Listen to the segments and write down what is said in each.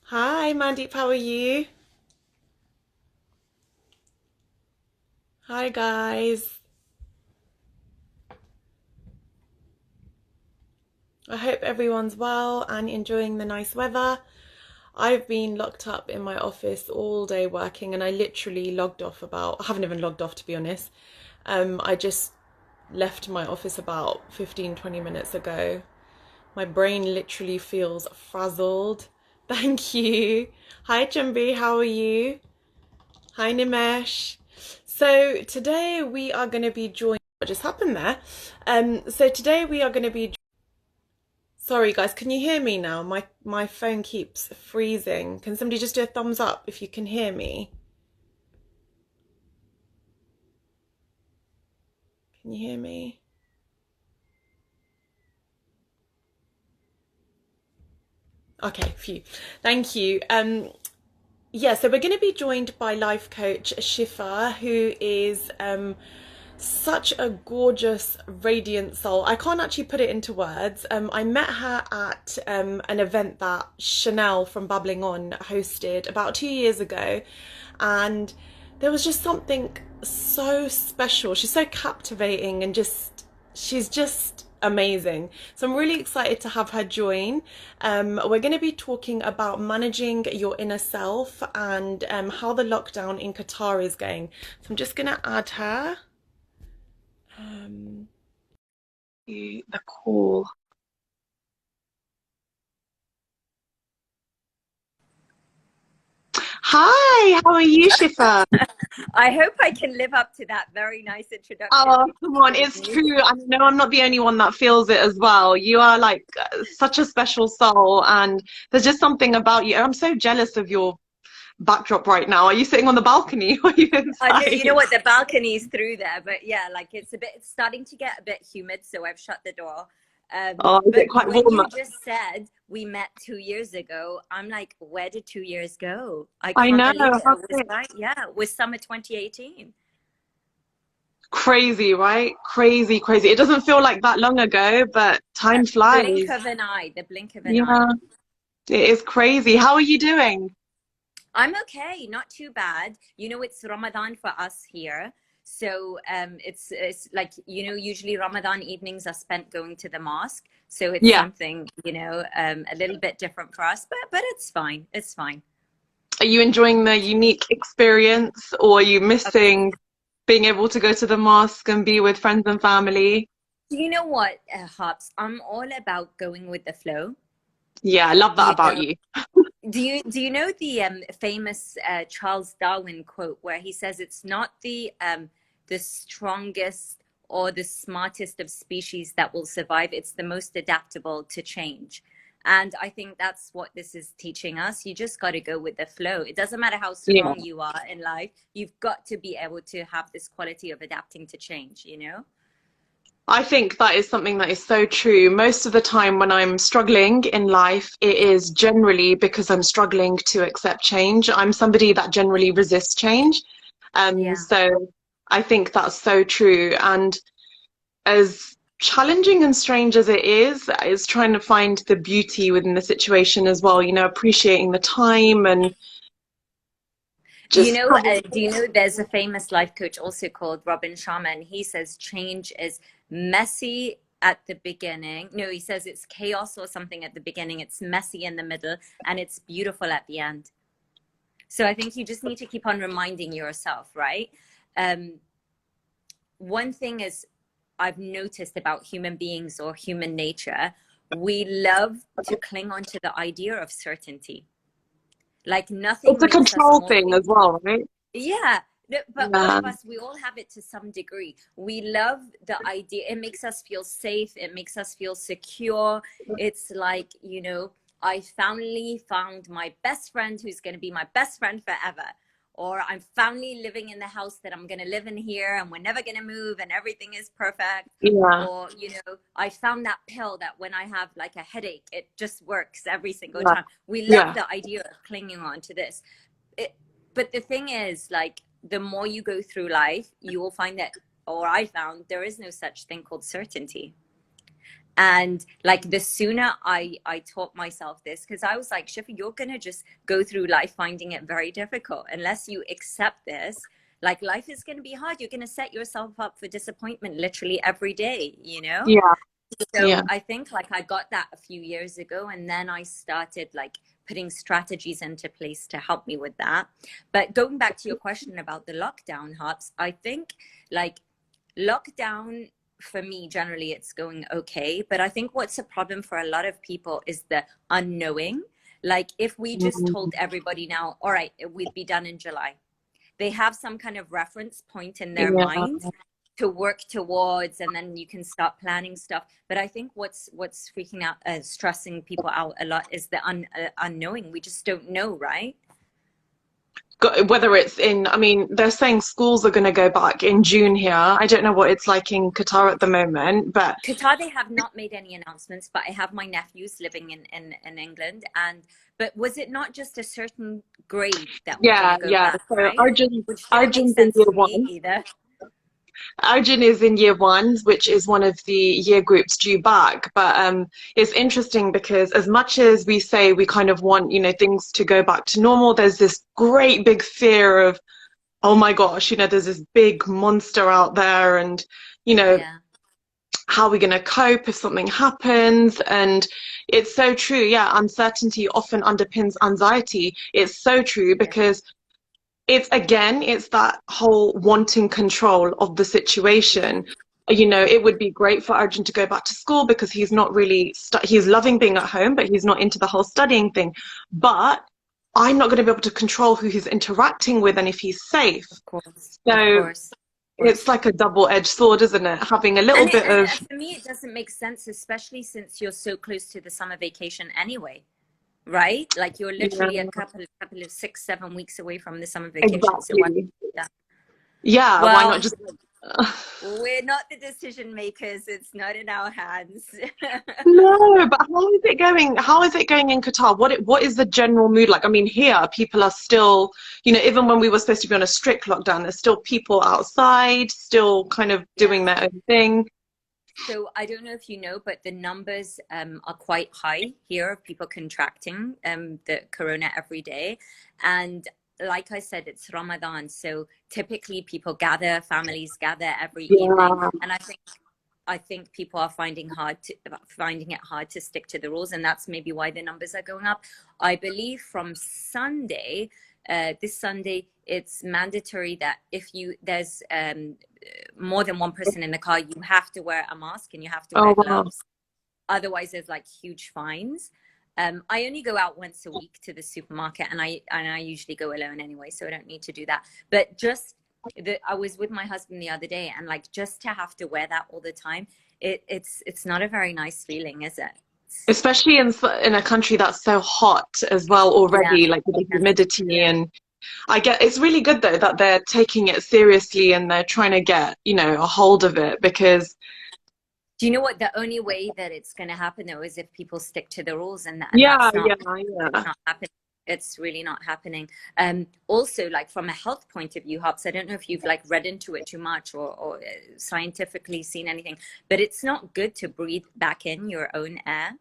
Hi, Mandeep, how are you? Hi, guys. I hope everyone's well and enjoying the nice weather. I've been locked up in my office all day working and I literally logged off I haven't even logged off to be honest. I just left my office about 15, 20 minutes ago. My brain literally feels frazzled. Thank you. Hi, Chumbi, how are you? Hi, Nimesh. So today we are going to be joined. What just happened there? So today we are going to be. Sorry, guys. Can you hear me now? My phone keeps freezing. Can somebody just do a thumbs up if you can hear me? Can you hear me? Okay, phew. Thank you. Yeah, so we're going to be joined by life coach Shefa, who is such a gorgeous, radiant soul. I can't actually put it into words. I met her at an event that Chanel from Babbling On hosted about 2 years ago, and there was just something so special. She's so captivating and she's just amazing. So I'm really excited to have her join. We're going to be talking about managing your inner self and how the lockdown in Qatar is going. So I'm just going to add her the call. Hi, how are you, Shifa? I hope I can live up to that very nice introduction Oh, you come just on, gave it's me. true. I know I'm not the only one that feels it as well. You are like such a special soul, and there's just something about you. I'm so jealous of your backdrop right now. Are you sitting on the balcony or are you I know, you know inside? what, the balcony is through there, but yeah, like it's starting to get a bit humid, so I've shut the door. Oh, is it But quite when warm? you just said we met 2 years ago, I'm like, where did 2 years go? I I can't know, believe it. how It was quick. right, yeah, it was summer 2018. Crazy, right? Crazy, crazy. It doesn't feel like that long ago, but time Blink flies. of an eye, the blink of an eye. Yeah, it is crazy. How are you doing? I'm okay, not too bad. You know, it's Ramadan for us here. So it's like, usually Ramadan evenings are spent going to the mosque. So it's Yeah. something, a little bit different for us, but it's fine. It's fine. Are you enjoying the unique experience, or are you missing being able to go to the mosque and be with friends and family? Do you know what, Hobbs? I'm all about going with the flow. Yeah, I love that You about know, you. do you know the famous Charles Darwin quote where he says it's not the strongest or the smartest of species that will survive, it's the most adaptable to change. And I think that's what this is teaching us. You just got to go with the flow. It doesn't matter how Yeah. strong you are in life, you've got to be able to have this quality of adapting to change. I think that is something that is so true. Most of the time when I'm struggling in life, it is generally because I'm struggling to accept change. I'm somebody that generally resists change. Yeah. So I think that's so true. And as challenging and strange as it is trying to find the beauty within the situation as well, appreciating the time and just having, Do you know there's a famous life coach also called Robin Sharma, and he says change is messy at the beginning. No, he says it's chaos or something at the beginning, it's messy in the middle, and it's beautiful at the end. So I think you just need to keep on reminding yourself, right? Um, One thing is I've noticed about human beings or human nature, we love to cling on to the idea of certainty. Like it's nothing a makes us control more. thing as well, right? Yeah, no, but all Yeah. of us, we all have it to some degree. We love the idea. It makes us feel safe. It makes us feel secure. It's like, I finally found my best friend who's going to be my best friend forever. Or I'm finally living in the house that I'm going to live in here and we're never going to move and everything is perfect. Yeah. Or, I found that pill that when I have like a headache, it just works every single Yeah. time. We love Yeah. the idea of clinging on to this. It, but the thing is, like, the more you go through life, you will find that, or I found, there is no such thing called certainty. And like the sooner I taught myself this, because I was like, Shifa, you're gonna just go through life finding it very difficult unless you accept this. Like life is gonna be hard. You're gonna set yourself up for disappointment literally every day, you know? Yeah. So Yeah. I think like I got that a few years ago, and then I started like putting strategies into place to help me with that. But going back to your question about the lockdown, Hops, I think like lockdown for me generally it's going okay, but I think what's a problem for a lot of people is the unknowing. Like if we just Mm, told everybody now, all right, we'd be done in July, they have some kind of reference point in their yeah. mind to work towards, and then you can start planning stuff. But I think what's freaking out, stressing people out a lot is the unknowing. We just don't know, right? Whether it's in, I mean, they're saying schools are going to go back in June here. I don't know what it's like in Qatar at the moment, but Qatar, they have not made any announcements, but I have my nephews living in England. And but was it not just a certain grade that were going yeah, to go yeah. back, So right? Which didn't make Arjun's in sense year to me one. either. Arjun is in year one, which is one of the year groups due back. But it's interesting because as much as we say we kind of want, things to go back to normal, there's this great big fear of, oh my gosh, there's this big monster out there, and you know, Yeah, how are we going to cope if something happens? And it's so true. Yeah, uncertainty often underpins anxiety. It's so true yeah, because it's that whole wanting control of the yeah, situation. yeah. It would be great for Arjun to go back to school because he's not really he's loving being at home, but he's not into the whole studying thing. But I'm not going to be able to control who he's interacting with and if he's safe. Of course, of So course, of it's course. like a double-edged sword, isn't it? Having a little And bit of, for me, it doesn't make sense, especially since you're so close to the summer vacation anyway, right? Like you're literally a yeah, couple of 6, 7 weeks away from the summer vacation. So why? exactly. Yeah. Yeah, why not Well, just we're not the decision makers. It's not in our hands. no, but how is it going? How is it going in Qatar? What is the general mood like? I mean, here people are still, even when we were supposed to be on a strict lockdown, there's still people outside, still kind of doing Yeah. their own thing. So I don't know if you know, but the numbers are quite high here of people contracting the corona every day. And like I said, it's Ramadan. So typically people gather, families gather every evening. Yeah. And I think people are finding it hard to stick to the rules, and that's maybe why the numbers are going up. I believe from Sunday, this Sunday, it's mandatory that if there's more than one person in the car, you have to wear a mask and you have to Oh wear wow. gloves. Otherwise, there's like huge fines. I only go out once a week to the supermarket, and I usually go alone anyway, so I don't need to do that. But I was with my husband the other day, and like just to have to wear that all the time, it's not a very nice feeling, is it? Especially in a country that's so hot as well Yeah, already, like with the yeah, humidity. yeah. And I get it's really good though that they're taking it seriously and they're trying to get, a hold of it because Do you know what? The only way that it's going to happen though is if people stick to the rules, and yeah, that's not yeah, yeah. not happening. It's really not happening. Also, like from a health point of view, Hops, I don't know if you've like read into it too much or scientifically seen anything, but it's not good to breathe back in your own air.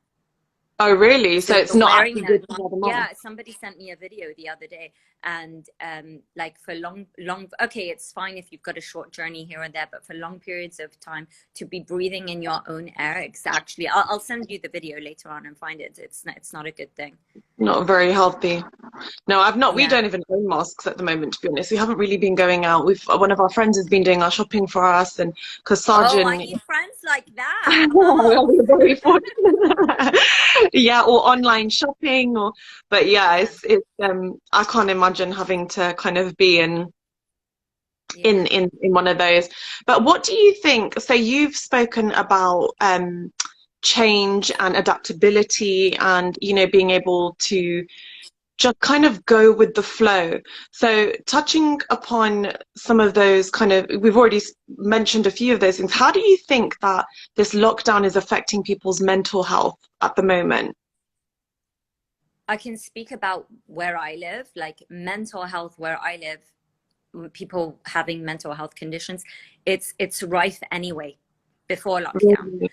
Oh really? So So it's you're not wearing actually that. good to have them on. Yeah, somebody sent me a video the other day, and like for long, okay, it's fine if you've got a short journey here and there, but for long periods of time, to be breathing in your own air, it's actually, I'll send you the video later on and find it. It's not a good thing. Not very healthy. No, we Yeah. don't even own masks at the moment, to be honest. We haven't really been going out. One of our friends has been doing our shopping for us, and because Oh, I Sargent, need friends like that, well, Hops. we're very fortunate. Yeah, or online shopping, but yeah, Yeah, I can't imagine having to kind of be yeah. in one of those. But what do you think? So you've spoken about change and adaptability and being able to just kind of go with the flow. So touching upon some of those we've already mentioned a few of those things. How do you think that this lockdown is affecting people's mental health at the moment? I can speak about where I live, like mental health where I live, people having mental health conditions. It's rife anyway before lockdown. Really?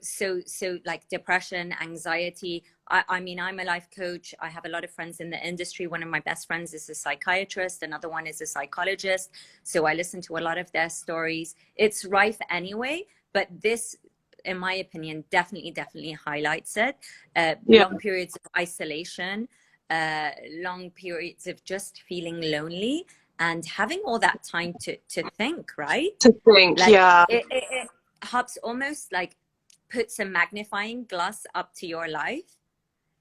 So like depression, anxiety. I mean, I'm a life coach. I have a lot of friends in the industry. One of my best friends is a psychiatrist. Another one is a psychologist. So I listen to a lot of their stories. It's rife anyway, but this, in my opinion, definitely highlights it. Yeah. Long periods of isolation, long periods of just feeling lonely and having all that time to think, right? To think, Like yeah. it helps almost like puts a magnifying glass up to your life.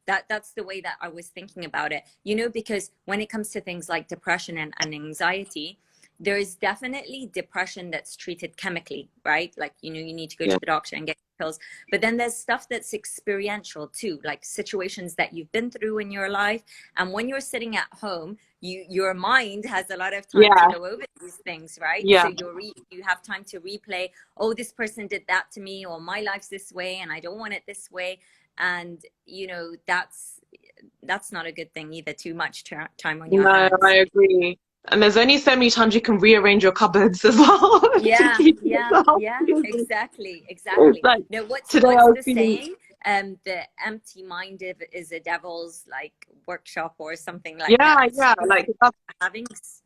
That's the way that I was thinking about it, you know, because when it comes to things like depression and anxiety, there is definitely depression that's treated chemically, right? Like, you know, you need to go Yeah. to the doctor and get pills. But then there's stuff that's experiential too, like situations that you've been through in your life. And when you're sitting at home, your mind has a lot of time to Yeah. go over these things, right? Yeah. So you have time to replay, oh, this person did that to me, or my life's this way and I don't want it this way. And you know, that's not a good thing either, too much time on your No, I hands. agree. And there's only so many times you can rearrange your cupboards as well to Yeah, keep yeah, yourself yeah, busy. exactly, It's exactly. like No, today I what's was the feeling, saying? The empty minded is a devil's like workshop or something like yeah, that. yeah, So like that's, having, it's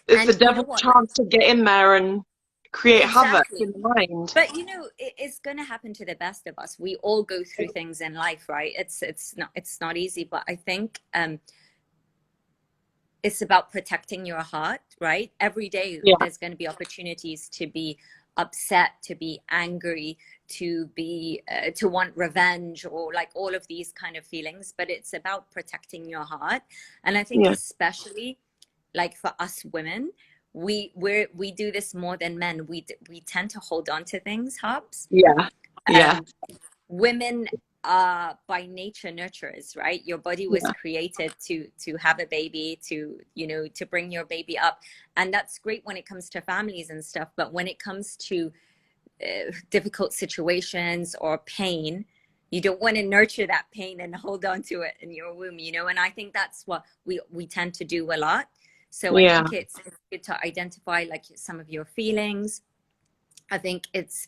the and you know devil's what, chance to get in there and create havoc exactly. in the mind. But you know, it's going to happen to the best of us. We all go through things in life, right? It's not easy, but I think it's about protecting your heart, right? Every day Yeah, there's going to be opportunities to be upset, to be angry, to be to want revenge, or like all of these kind of feelings. But it's about protecting your heart. And I think yeah, especially like for us women, we do this more than men. We tend to hold on to things, Hubs. yeah, yeah, um Women are by nature nurturers, right? Your body was yeah, created to have a baby, to, you know, to bring your baby up, and that's great when it comes to families and stuff. But when it comes to difficult situations or pain, you don't want to nurture that pain and hold on to it in your womb, you know. And I think that's what we tend to do a lot. So I yeah, think it's good to identify like some of your feelings. I think it's,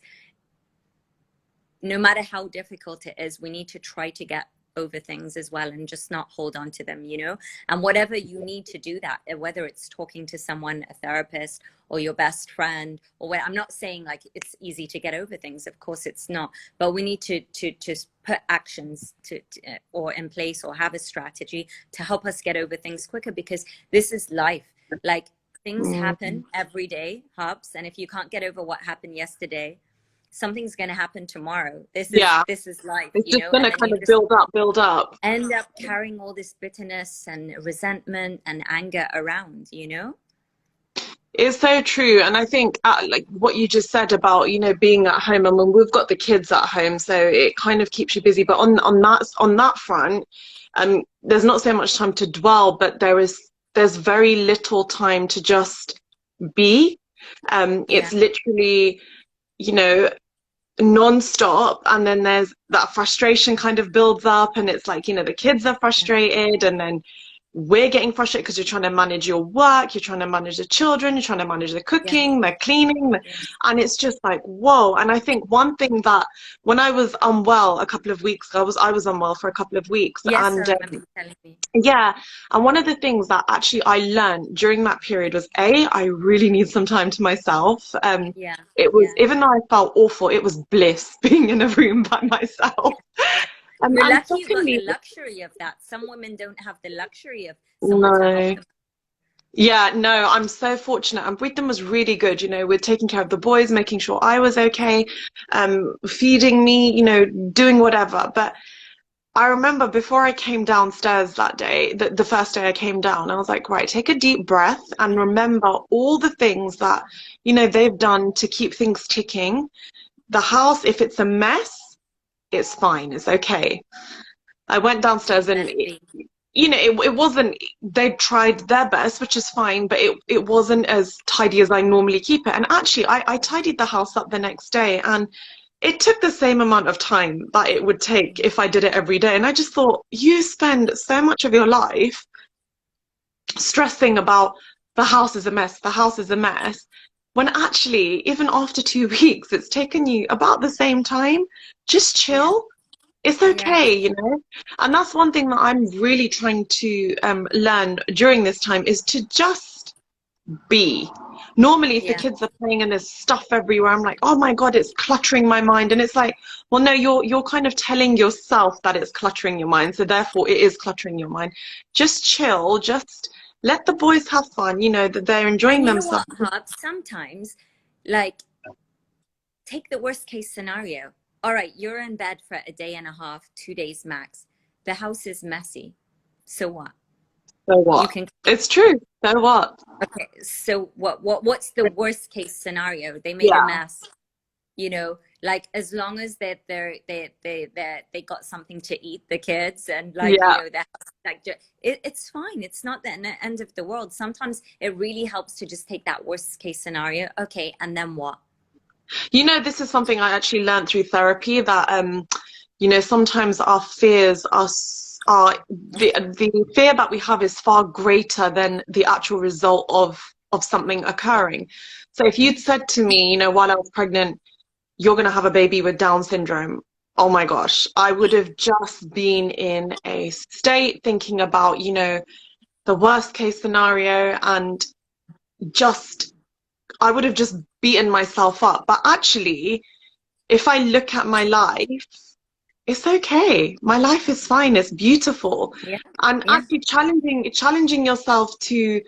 no matter how difficult it is, we need to try to get over things as well and just not hold on to them, you know. And whatever you need to do that, whether it's talking to someone, a therapist, or your best friend, or what, I'm not saying like it's easy to get over things, of course it's not, but we need to just put actions to or in place, or have a strategy to help us get over things quicker, because this is life. Like, things mm, happen every day, Hubs, and if you can't get over what happened yesterday, something's going to happen tomorrow. yeah. This is life, It's you just know. And gonna then kind you of just build up. end up carrying all this bitterness and resentment and anger around, you know. It's so true, and I think like what you just said about, you know, being at home. I mean, we've got the kids at home, so it kind of keeps you busy. But on that front, there's not so much time to dwell, but there's very little time to just be. Yeah, It's literally, you know, non-stop, and then there's that frustration kind of builds up, and it's like, you know, the kids are yeah, frustrated, and then we're getting frustrated because you're trying to manage your work, you're trying to manage the children, you're trying to manage the yes, cooking, the cleaning, yes. and it's just like, whoa. And I think one thing that, when I was unwell a couple of weeks ago, I was unwell for a couple of weeks, Yes, I and remember you telling me. yeah, and one of the things that actually I learned during that period was, I really need some time to myself. Yeah, It was, yeah, even though I felt awful, it was bliss being in a room by yeah, myself. yeah. You're And lucky you got the secondly, luxury of that. Some women don't have the luxury of someone to help no. them. Yeah, no, I'm so fortunate. And Britain was really good. You know, with taking care of the boys, making sure I was okay, feeding me, you know, doing whatever. But I remember before I came downstairs that day, the first day I came down, I was like, right, take a deep breath and remember all the things that, you know, they've done to keep things ticking. The house, if it's a mess, it's fine, it's okay. I went downstairs Leave and, it be. you know, it wasn't, they tried their best, which is fine, but it wasn't as tidy as I normally keep it. And actually, I tidied the house up the next day, and it took the same amount of time that it would take if I did it every day. And I just thought, you spend so much of your life stressing about the house is a mess, the house is a mess. when actually, even after 2 weeks, it's taken you about the same time. Just Yeah. chill. It's Yeah. okay, you know? And that's one thing that I'm really trying to learn during this time is to just be. Normally, if the Yeah. kids are playing and there's stuff everywhere, I'm like, oh my God, it's cluttering my mind. And it's like, well, no, you're kind of telling yourself that it's cluttering your mind, so therefore it is cluttering your mind. Just chill, just let the boys have fun, you know, that they're enjoying And you know themselves. what, Hub? Sometimes, like, take the worst case scenario. All right, you're in bed for a day and a half, 2 days max. The house is messy. So what? So You what? can. It's true. So what? Okay, so what's the worst case scenario? They made a Yeah, mess, you know, like as long as they got something to eat, the kids, and like, you yeah. know, that like it's fine. It's not the end of the world. Sometimes it really helps to just take that worst case scenario. Okay, and then what? You know, this is something I actually learned through therapy that you know, sometimes our fears are the fear that we have is far greater than the actual result of something occurring. So if you'd said to me, you know, while I was pregnant, you're going to have a baby with Down syndrome, oh my gosh, I would have just been in a state thinking about, you know, the worst case scenario and just I would have just beaten myself up. But actually, if I look at my life, it's okay. My life is fine. It's beautiful. Yeah, And yeah, actually challenging yourself to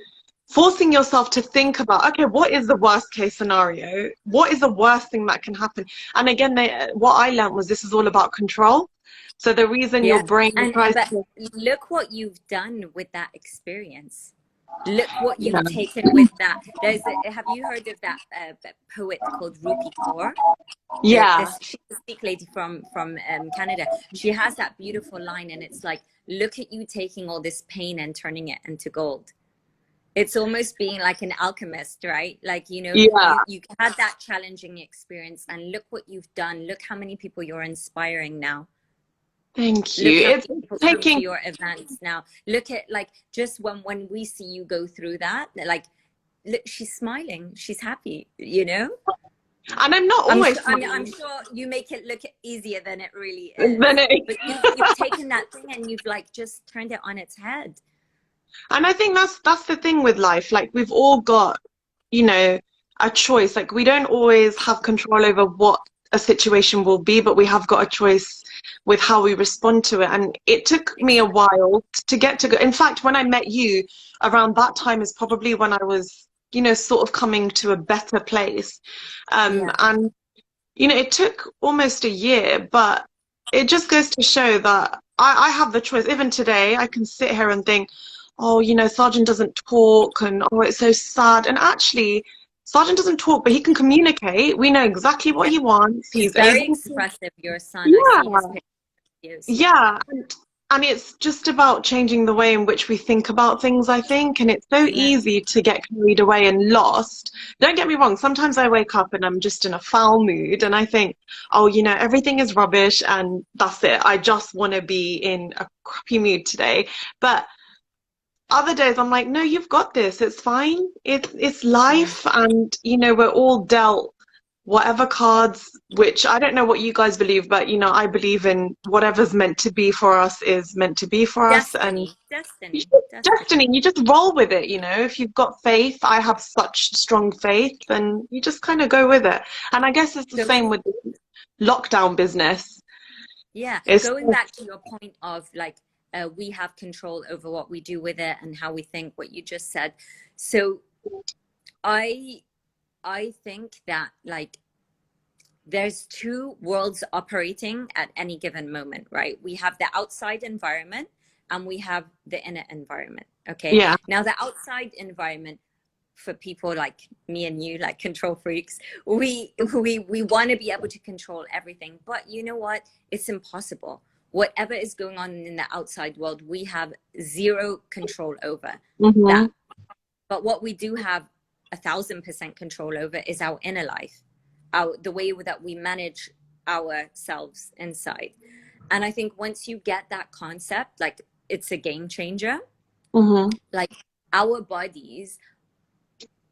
forcing yourself to think about, okay, what is the worst case scenario? What is the worst thing that can happen? And again, what I learned was this is all about control. So the reason your yeah. brain And tries but to, look what you've done with that experience. Look what yeah, you've taken with that. Have you heard of that poet called Rupi Kaur? yeah, She's a Sikh lady from Canada. She has that beautiful line, and it's like, look at you taking all this pain and turning it into gold. It's almost being like an alchemist, right? Like, you know, yeah. you had that challenging experience, and look what you've done. Look how many people you're inspiring now. Thank Look you. how It's many people come to taking, your events now. Look at, like, just when we see you go through that, like, look, she's smiling, she's happy, you know. and I'm not I'm always sure, I'm smiling. sure you make it look easier than it really Then is. it, But you've taken that thing and you've like just turned it on its head. and I think that's the thing with life. Like we've all got, you know, a choice. Like we don't always have control over what a situation will be, but we have got a choice with how we respond to it. And it took me a Exactly. while to get to go. In fact, when I met you around that time is probably when I was, you know, sort of coming to a better place. Yeah. And you know, it took almost a year, but it just goes to show that I have the choice. Even today, I can sit here and think, oh, you know, Sergeant doesn't talk, and oh, it's so sad. And actually, Sergeant doesn't talk, but he can communicate. We know exactly what Yeah. he wants. He's He's very able to, expressive, your son. I see his yeah, pictures. Yeah. yeah. And it's just about changing the way in which we think about things, I think. And it's so Yeah. easy to get carried away and lost. Don't get me wrong, sometimes I wake up and I'm just in a foul mood and I think, oh, you know, everything is rubbish and that's it. I just want to be in a crappy mood today. But other days I'm like, no, you've got this. It's fine. It's Yeah. life and you know, we're all dealt whatever cards, which I don't know what you guys believe, but you know, I believe in whatever's meant to be for us is meant to be for us and Destiny. Destiny. it's Destiny. destiny. You just roll with it, you know. If you've got faith, I have such strong faith, then you just kind of go with it. And I guess it's the So same with the lockdown business. yeah, It's going back to your point of like, we have control over what we do with it and how we think, what you just said. So I I think that like there's two worlds operating at any given moment, right? We have the outside environment and we have the inner environment. Okay. yeah, Now, the outside environment for people like me and you, like control freaks, we want to be able to control everything. But you know what? It's impossible. Whatever is going on in the outside world, we have zero control over hmm that. But what we do have 1,000% control over is our inner life, the way that we manage ourselves inside. And I think once you get that concept, like it's a game changer. hmm Like our bodies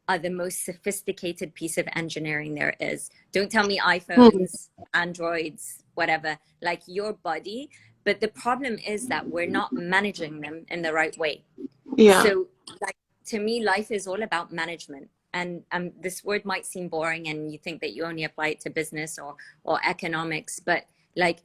are the most sophisticated piece of engineering there is. Don't tell me Mm. iPhones, Androids, whatever, like your body. But the problem is that we're not managing them in the right way. Yeah. So, like, to me, life is all about management. And this word might seem boring, and you think that you only apply it to business or economics, but like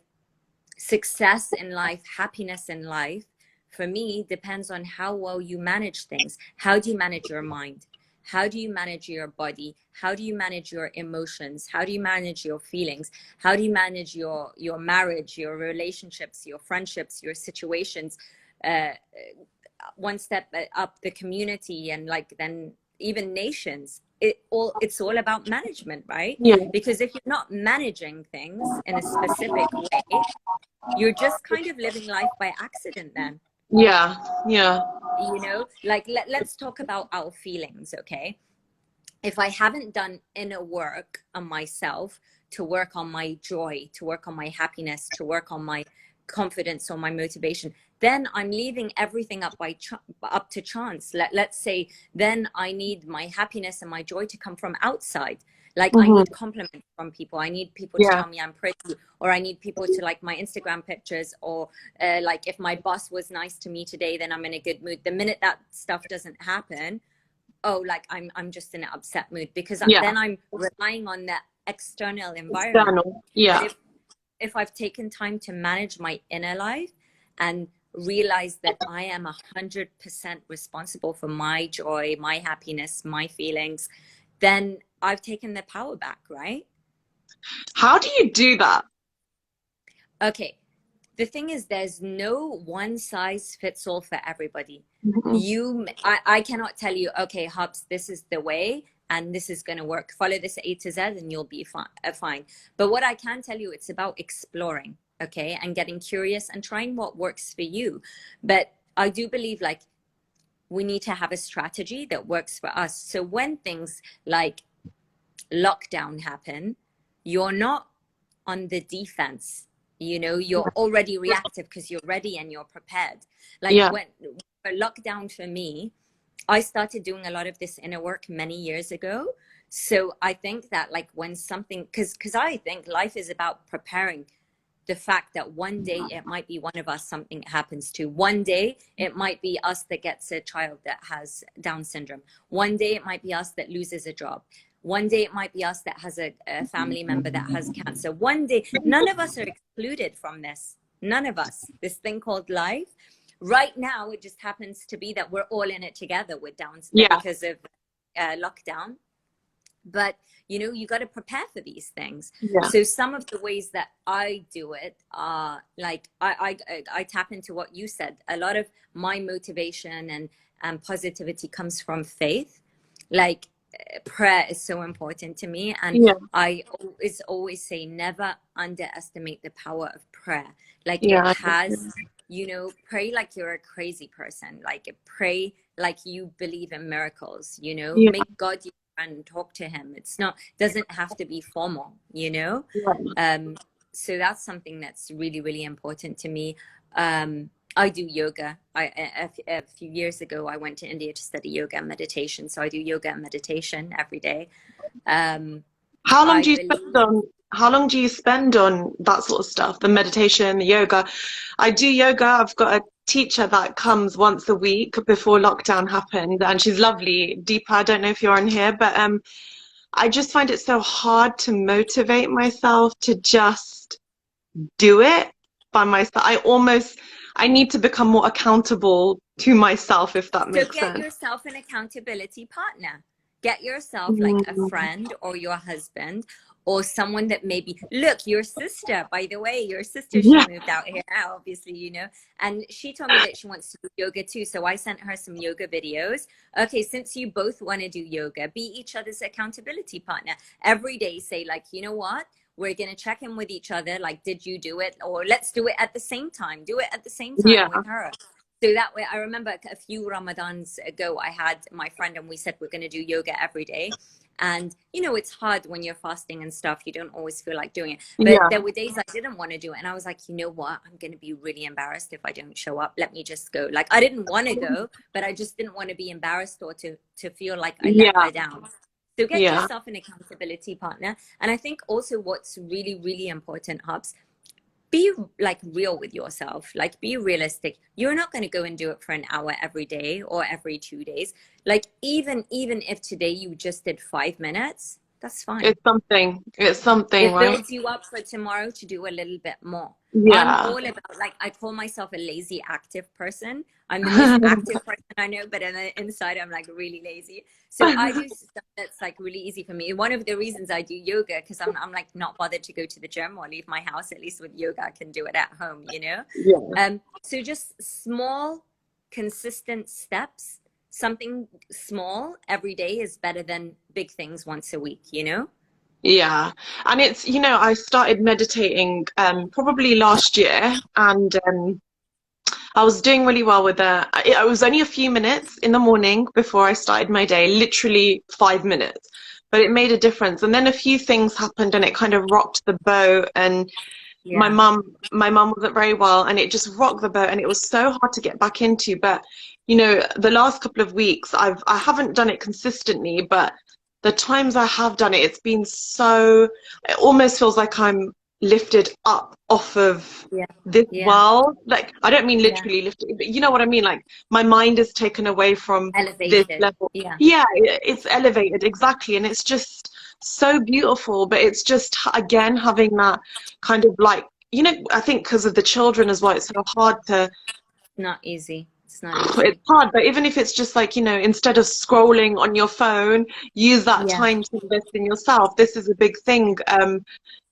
success in life, happiness in life, for me, depends on how well you manage things. How do you manage your mind? How do you manage your body? How do you manage your emotions? How do you manage your feelings? How do you manage your marriage, your relationships, your friendships, your situations? Uh, One step up, the community, and like then even nations. It's all about management, right? Yeah. Because if you're not managing things in a specific way, you're just kind of living life by accident then. Yeah. Yeah. You know, like let's talk about our feelings, okay? If I haven't done inner work on myself, to work on my joy, to work on my happiness, to work on my confidence or my motivation, then I'm leaving everything up to chance. Let's say then I need my happiness and my joy to come from outside. Like I Hmm. need compliments from people. I need people to Yeah. tell me I'm pretty, or I need people to like my Instagram pictures, or like if my boss was nice to me today, then I'm in a good mood. The minute that stuff doesn't happen, oh, like I'm just in an upset mood, because Yeah. then I'm relying on that external environment. External. But Yeah. if I've taken time to manage my inner life and realize that I am 100% responsible for my joy, my happiness, my feelings, then I've taken the power back, right? How do you do that? Okay. The thing is, there's no one size fits all for everybody. Mhm. I cannot tell you, okay, Hobbs, this is the way and this is going to work. Follow this A to Z and you'll be fine. But what I can tell you, it's about exploring, okay, and getting curious and trying what works for you. But I do believe like we need to have a strategy that works for us. So when things like lockdown happen, you're not on the defense. You know, you're already reactive because you're ready and you're prepared. Like Yeah. when for lockdown, for me, I started doing a lot of this inner work many years ago. So I think that like when something, because I think life is about preparing. The fact that one day it might be one of us something happens to. One day it might be us that gets a child that has Down syndrome. One day it might be us that loses a job. One day it might be us that has a family member that has cancer. One day, none of us are excluded from this. None of us. This thing called life. Right now, it just happens to be that we're all in it together with Downs Yeah. because of lockdown. But you know, you got to prepare for these things. Yeah. So some of the ways that I do it are like I tap into what you said. A lot of my motivation and positivity comes from faith. Like prayer is so important to me, and Yeah. I always say never underestimate the power of prayer. Like it Yeah. has, you know, pray like you're a crazy person. Like pray like you believe in miracles. You know, Yeah. make God your friend, talk to him. It's not, doesn't have to be formal, you know. Yeah. um so that's something that's really really important to me. I do yoga. A few years ago I went to India to study yoga and meditation, so I do yoga and meditation every day. um How long I do you spend believe, on how long do you spend on that sort of stuff? The meditation, the yoga. I do yoga. I've got a teacher that comes once a week before lockdown happened, and she's lovely. Deepa, I don't know if you're on here, but I just find it so hard to motivate myself to just do it by myself. I need to become more accountable to myself, if that so makes get sense. yourself an accountability partner. Get yourself like a Mm. friend or your husband or someone that maybe, look, your sister, by the way, your sister, she Yeah, moved out here now, obviously, you know, and she told me that she wants to do yoga too. So I sent her some yoga videos. Okay, since you both want to do yoga, be each other's accountability partner. Every day say like, you know what? We're going to check in with each other. Like, did you do it? Or let's do it at the same time. Do it at the same time yeah, with her. So that way, I remember a few Ramadans ago, I had my friend and we said we're going to do yoga every day. And it's hard when you're fasting and stuff. You don't always feel like doing it. But Yeah. there were days I didn't want to do it. And I was like, you know what? I'm going to be really embarrassed if I don't show up. Let me just go. Like, I didn't want to go, but I just didn't want to be embarrassed or to feel like I let Yeah. her down. So get Yeah. yourself an accountability partner. And I think also what's really, really important, Hubs, be like real with yourself, like be realistic. You're not going to go and do it for an hour every day or every 2 days. Like even if today you just did 5 minutes, that's fine. It's something, It right? builds you up for tomorrow to do a little bit more. I'm Yeah. all about, like, I call myself a lazy active person. I'm the most active person I know, but on the inside, I'm like really lazy. So I do stuff that's like really easy for me. One of the reasons I do yoga, because I'm like not bothered to go to the gym or leave my house, at least with yoga, I can do it at home, Yeah. So just small, consistent steps, something small every day is better than big things once a week. Yeah. And it's, I started meditating probably last year, and I was doing really well with that. It was only a few minutes in the morning before I started my day, literally 5 minutes, but it made a difference. And then a few things happened and it kind of rocked the boat. And my Yeah. mum, my mum wasn't very well, and it just rocked the boat, and it was so hard to get back into. But the last couple of weeks, I haven't done it consistently, but the times I have done it, it's been so, it almost feels like I'm lifted up off of Yeah. this Yeah. world. Like, I don't mean Yeah. literally lifted, but you know what I mean? Like, my mind is taken away from this Elevated. level. Yeah. Yeah, it's elevated, exactly. And it's just so beautiful, but it's just, again, having that kind of like, I think because of the children as well, it's so hard to, Not easy. It's not it's easy. hard, but even if it's just like, instead of scrolling on your phone, use that Yeah. time to invest in yourself. This is a big thing that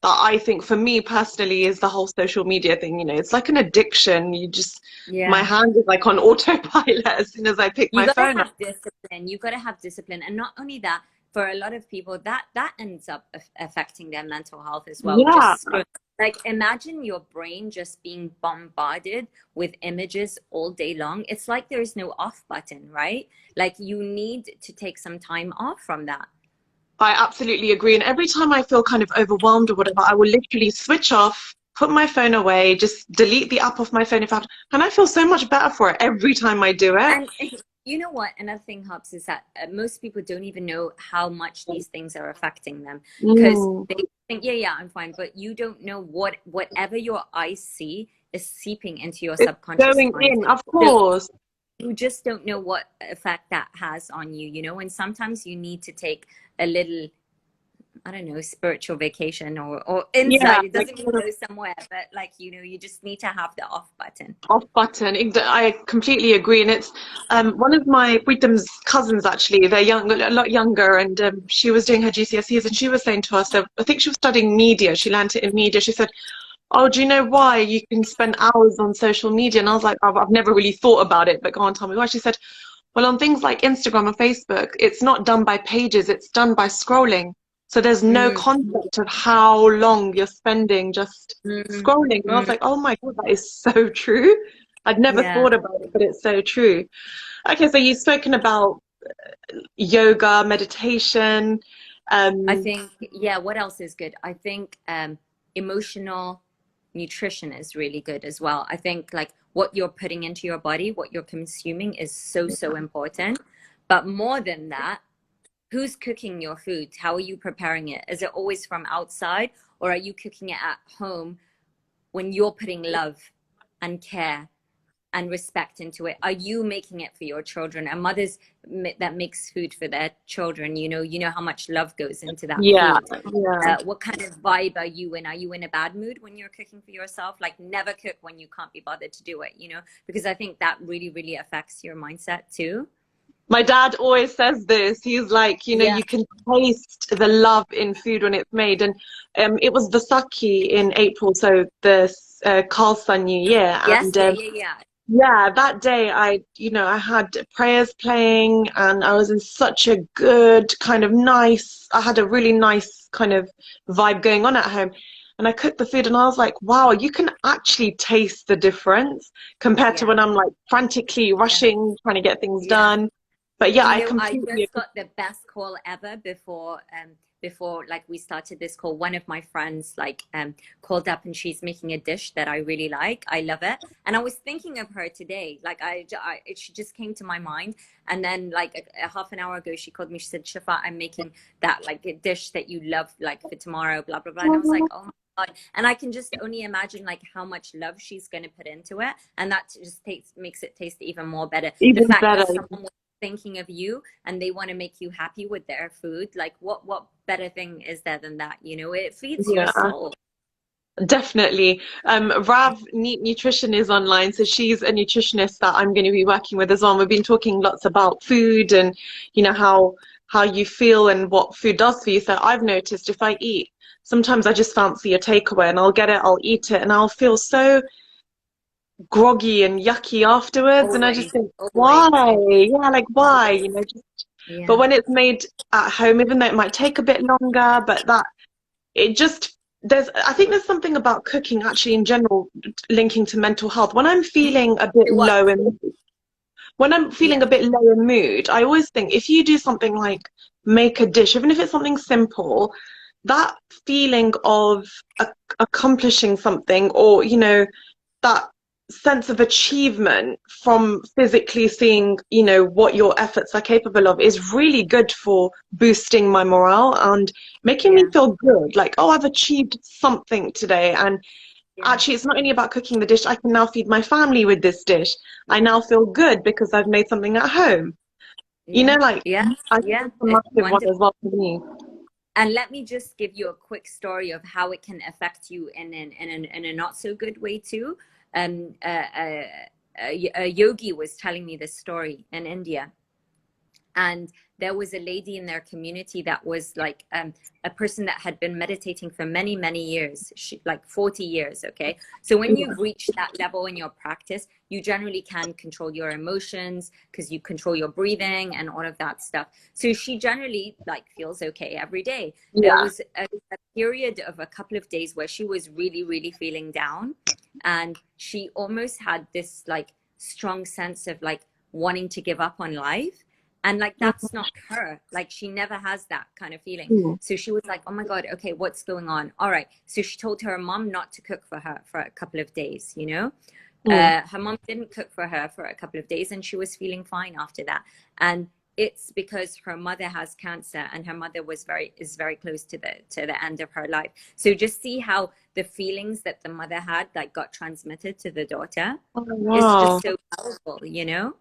I think for me personally is the whole social media thing. It's like an addiction. My Yeah. hand is like on autopilot as soon as I pick You my got to phone up. have discipline. You got to have discipline. And not only that, for a lot of people, that ends up affecting their mental health as well. Yeah, Just like imagine your brain just being bombarded with images all day long. It's like there is no off button, right? Like you need to take some time off from that. I absolutely agree. And every time I feel kind of overwhelmed or whatever, I will literally switch off, put my phone away, just delete the app off my phone if I have to, and I feel so much better for it every time I do it. And you know what? Another thing, Hubs, is that most people don't even know how much these things are affecting them because Mm. they think, yeah, I'm fine. But you don't know whatever your eyes see is seeping into your It's subconscious going mind. in, of So course. you just don't know what effect that has on you. And sometimes you need to take a little, I don't know, spiritual vacation or Yeah, inside. It like doesn't mean sort of go somewhere, but like, you just need to have the off button. off button. I completely agree. And it's one of my Pritam's cousins actually. They're young, a lot younger, and she was doing her GCSEs, and she was saying to us that I think she was studying media. She learned it in media. She said, "Oh, do you know why you can spend hours on social media?" And I was like, I've never really thought about it, but go on, tell me why." She said, "Well, on things like Instagram and Facebook, it's not done by pages, it's done by scrolling. So there's no Mm, concept of how long you're spending just mm, scrolling." And I was mm. like, oh my God, that is so true. I'd never Yeah. thought about it, but it's so true. Okay, so you've spoken about yoga, meditation. I Um, think, yeah, what else is good? I think emotional nutrition is really good as well. I think like what you're putting into your body, what you're consuming is so, so important. But more than that, who's cooking your food? How are you preparing it? Is it always from outside, or are you cooking it at home when you're putting love and care and respect into it? Are you making it for your children? And mothers that makes food for their children, you know how much love goes into that yeah, food. yeah. What kind of vibe are you in? Are you in a bad mood when you're cooking for yourself? Like never cook when you can't be bothered to do it, because I think that really, really affects your mindset too. My dad always says this. He's like, Yeah. you can taste the love in food when it's made. And it was the Saki in April, so the Khalsa New Year. Yes. And Yeah. Yeah. Yeah. yeah, that day I had prayers playing, and I was in such a good kind of nice, I had a really nice kind of vibe going on at home. And I cooked the food and I was like, wow, you can actually taste the difference compared to Yeah. when I'm like frantically Yeah. rushing, trying to get things Yeah. done. But yeah, I I completely just got the best call ever before like we started this call. One of my friends called up and she's making a dish that I really like. I love it. And I was thinking of her today. Like she just came to my mind. And then like a half an hour ago, she called me. She said, Shifa, I'm making that like a dish that you love like for tomorrow, blah, blah, blah. And I was like, oh my God. And I can just only imagine like how much love she's going to put into it. And that just makes it taste even more better. The even fact better. that someone was thinking of you and they want to make you happy with their food, like what better thing is there than that? You know, it feeds your Yeah. soul. Definitely. Rav Neat Nutrition is online, so she's a nutritionist that I'm going to be working with as well. We've been talking lots about food and how you feel and what food does for you. So I've noticed if I eat, sometimes I just fancy a takeaway and I'll get it, I'll eat it, and I'll feel so groggy and yucky afterwards. And I just Always, think, always, why? always, Yeah, like why? always. Just. But Yeah. when it's made at home, even though it might take a bit longer, but that it just I think there's something about cooking actually in general linking to mental health. When I'm feeling a bit Do what? low in when I'm feeling Yeah. a bit low in mood, I always think if you do something like make a dish, even if it's something simple, that feeling of accomplishing something, or that sense of achievement from physically seeing, what your efforts are capable of is really good for boosting my morale and making me Yeah. feel good. Like, oh, I've achieved something today. And Yeah. actually, it's not only about cooking the dish. I can now feed my family with this dish. I now feel good because I've made something at home. Yeah. Like, Yeah. I think Yeah. that's a It's massive one wonderful. as well for me. And let me just give you a quick story of how it can affect you in a not so good way too. Um, uh, uh, a yogi was telling me this story in India, and there was a lady in their community that was like a person that had been meditating for many years, like 40 years. Okay, so when you've reached that level in your practice, you generally can control your emotions because you control your breathing and all of that stuff. So she generally like feels okay every day. There Yeah. was a period of a couple of days where she was really feeling down, and she almost had this like strong sense of like wanting to give up on life. And like that's not her. Like she never has that kind of feeling. Mm. So she was like, oh my God, okay, what's going on? All right. So she told her mom not to cook for her for a couple of days, you know? Mm. Her mom didn't cook for her for a couple of days, and she was feeling fine after that. And it's because her mother has cancer, and her mother is very close to the end of her life. So just see how the feelings that the mother had like got transmitted to the daughter. Oh, It's wow. just so powerful, you know?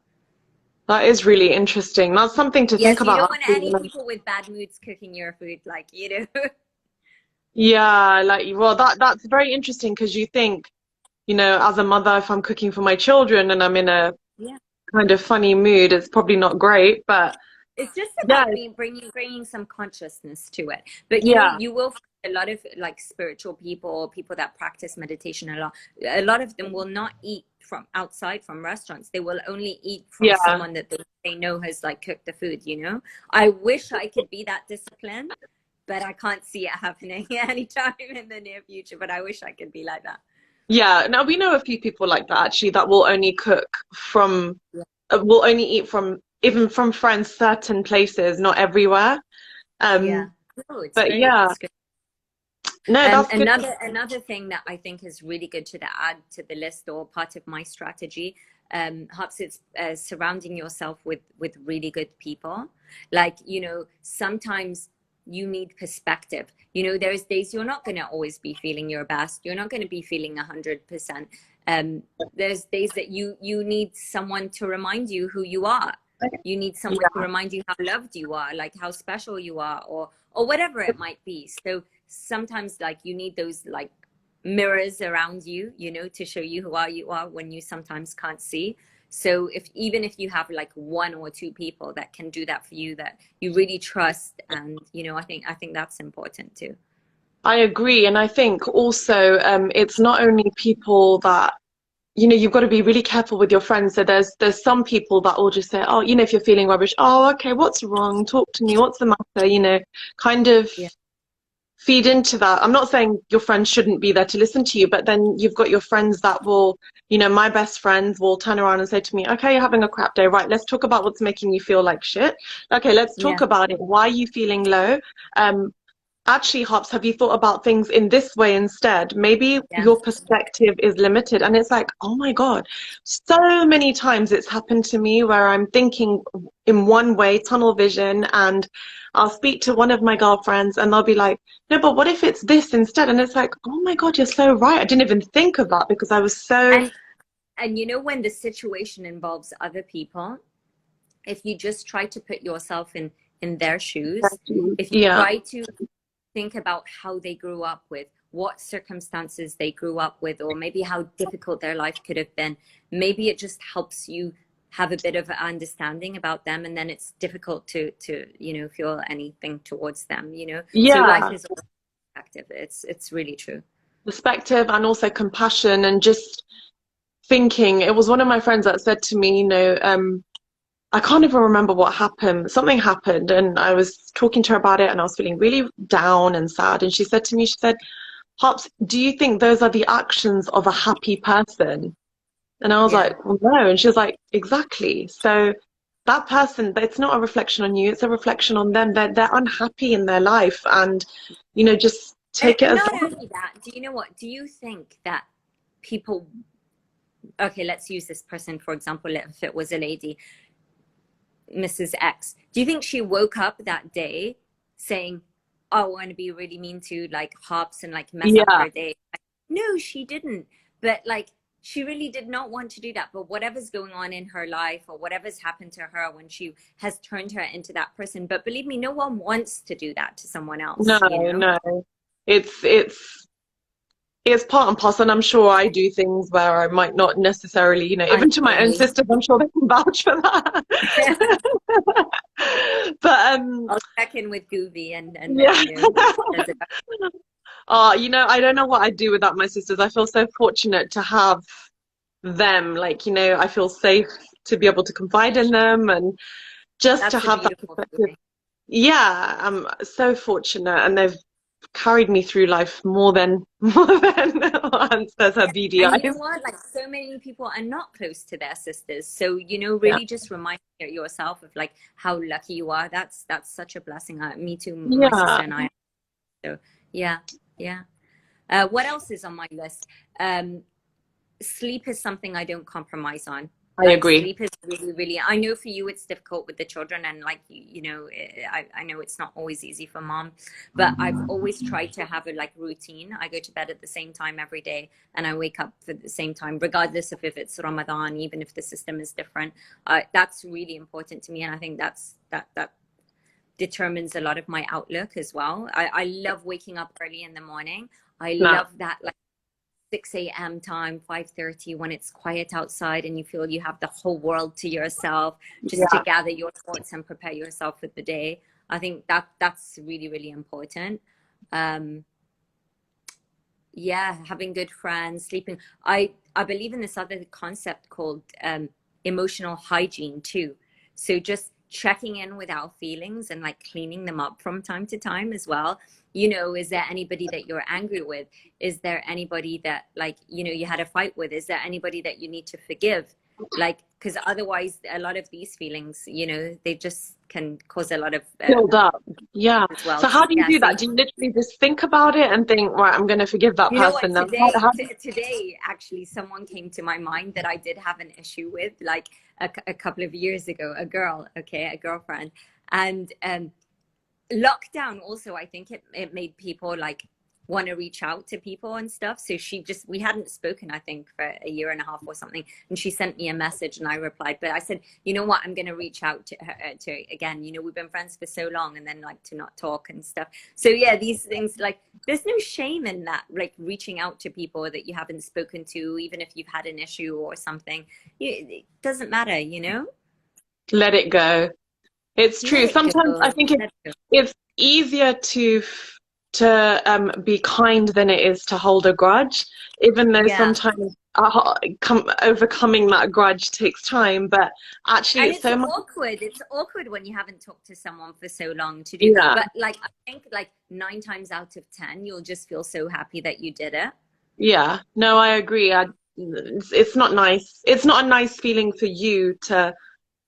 That is really interesting. That's something to think Yes, you don't about. want any people with bad moods cooking your food, like, you know. Yeah, like, well, that's very interesting because you think, as a mother, if I'm cooking for my children and I'm in a Yeah. kind of funny mood, it's probably not great, but It's just yeah, about bringing some consciousness to it. But you know, yeah, you will find a lot of like spiritual people, people that practice meditation a lot. A lot of them will not eat from outside from restaurants. They will only eat from yeah. someone that they know has like cooked the food, you know. I wish I could be that disciplined, but I can't see it happening anytime in the near future. But I wish I could be like that. Yeah, now we know a few people like that actually that will only cook from, will only eat from, even from friends, certain places, not everywhere. Yeah. Um, Oh, it's but great. yeah, It's good. no, that's good. Another thing that I think is really good to add to the list or part of my strategy, perhaps it's surrounding yourself with really good people. Like, you know, sometimes you need perspective. You know, there's days you're not going to always be feeling your best. You're not going to be feeling 100%. There's days that you need someone to remind you who you are. You need someone to Yeah, remind you how loved you are, like how special you are, or whatever it might be. So sometimes like you need those like mirrors around you, you know, to show you who are you are when you sometimes can't see. So if even if you have like one or two people that can do that for you, that you really trust, and you know, I think that's important too. I agree. And I think also it's not only people that, you've got to be really careful with your friends. So there's some people that will just say, oh, if you're feeling rubbish, oh, okay, what's wrong? Talk to me. What's the matter? Kind of Yeah. feed into that. I'm not saying your friends shouldn't be there to listen to you, but then you've got your friends that will, you know, my best friends will turn around and say to me, okay, you're having a crap day, right? Let's talk about what's making you feel like shit. Okay, let's talk Yeah, about it. Why are you feeling low? Um, Actually, Hops, have you thought about things in this way instead? Maybe yeah. your perspective is limited. And it's like, oh my God, so many times it's happened to me where I'm thinking in one way, tunnel vision, and I'll speak to one of my girlfriends and they'll be like, no, but what if it's this instead? And it's like, oh my God, you're so right. I didn't even think of that because I was so, And you know, when the situation involves other people, if you just try to put yourself in their shoes, if you yeah, try to think about how they grew up with, what circumstances they grew up with, or maybe how difficult their life could have been, maybe it just helps you have a bit of an understanding about them, and then it's difficult to you know, feel anything towards them, you know. So life yeah, is all active. It's really true. perspective and also compassion and just thinking. It was one of my friends that said to me, you know, I can't even remember what happened. Something happened, and I was talking to her about it, and I was feeling really down and sad. And she said to me, she said, Hops, do you think those are the actions of a happy person? And I was Yeah. like, well, no. And she was like, exactly. So that person, it's not a reflection on you, it's a reflection on them. They're unhappy in their life, and you know, just take it And as not that. only that, do you know what? Do you think that people, okay, let's use this person, for example, if it was a lady, Mrs. X, do you think she woke up that day saying, oh, I want to be really mean to like Hops and like mess up Yeah, her day? Like, no, she didn't. But like, she really did not want to do that. But whatever's going on in her life or whatever's happened to her when she has turned her into that person. But believe me, no one wants to do that to someone no, else, you know? no. It's it's part and parcel, and I'm sure I do things where I might not necessarily, you know, even to my own Unknowingly. sisters, I'm sure they can vouch for that. But I'll check in with Goovy and let yeah. you know what she says about. You know, I don't know what I'd do without my sisters. I feel so fortunate to have them. Like, you know, I feel safe to be able to confide in them and just to That's a have that beautiful perspective. feeling. Yeah, I'm so fortunate, and they've carried me through life more than more than once. There's her beady And you know eyes. what? Like so many people are not close to their sisters. So, you know, Yeah. really just remind yourself of like how lucky you are. That's such a blessing. Me too, my Yeah. sister and I. So yeah, yeah. What else is on my list? Sleep is something I don't compromise on. I Like agree. sleep is really, really, I know for you it's difficult with the children and like, you know, I know it's not always easy for mom, but I've always tried to have a like routine. I go to bed at the same time every day and I wake up at the same time, regardless of if it's Ramadan, even if the system is different. That's really important to me. And I think that determines a lot of my outlook as well. I love waking up early in the morning. I No. love that like 6 a.m. time, 5:30, when it's quiet outside and you feel you have the whole world to yourself, just to Yeah. gather your thoughts and prepare yourself for the day. I think that's really, really important. Um, yeah, having good friends, sleeping. I believe in this other concept called emotional hygiene too. So just checking in with our feelings and like cleaning them up from time to time as well. You know, is there anybody that you're angry with? Is there anybody that like, you know, you had a fight with? Is there anybody that you need to forgive? Like, because otherwise a lot of these feelings, you know, they just can cause a lot of Build up. Yeah. as well. So how do you Yeah, do so that? Do you literally just think about it and think, right, I'm going to forgive that you know person what? now? Today, today, actually, someone came to my mind that I did have an issue with, like a couple of years ago. A girl, okay, a girlfriend, and lockdown. Also, I think it made people like want to reach out to people and stuff. So we hadn't spoken, I think, for a year and a half or something. And she sent me a message and I replied. But I said, you know what, I'm going to reach out to her again. You know, we've been friends for so long and then like to not talk and stuff. So yeah, these things like there's no shame in that, like reaching out to people that you haven't spoken to, even if you've had an issue or something. It doesn't matter, you know? Let it go. It's Let true. it Sometimes go. I think Let it go. it's easier to be kind than it is to hold a grudge, even though Yeah. sometimes overcoming that grudge takes time, but actually And it's it's so much. awkward. It's awkward when you haven't talked to someone for so long to do. Yeah, But like, I think like 9 times out of 10, you'll just feel so happy that you did it. yeah. No, I agree. It's not nice. It's not a nice feeling for you to